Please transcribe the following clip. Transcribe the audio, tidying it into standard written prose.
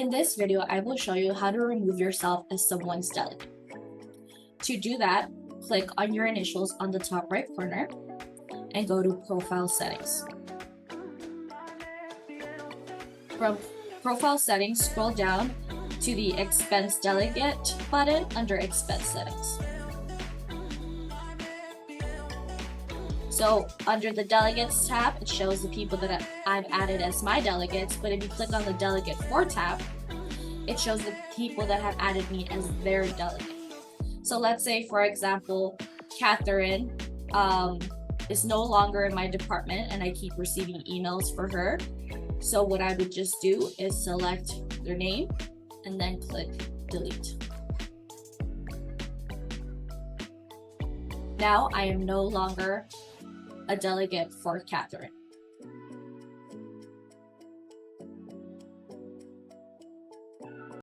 In this video, I will show you how to remove yourself as someone's delegate. To do that, click on your initials on the top right corner and go to Profile Settings. From Profile Settings, scroll down to the Expense Delegate button under Expense Settings. So under the Delegates tab, it shows the people that I've added as my delegates, but if you click on the Delegate For tab, it shows the people that have added me as their delegate. So let's say, for example, Catherine is no longer in my department and I keep receiving emails for her. So what I would just do is select their name and then click delete. Now I am no longer a delegate for Catherine.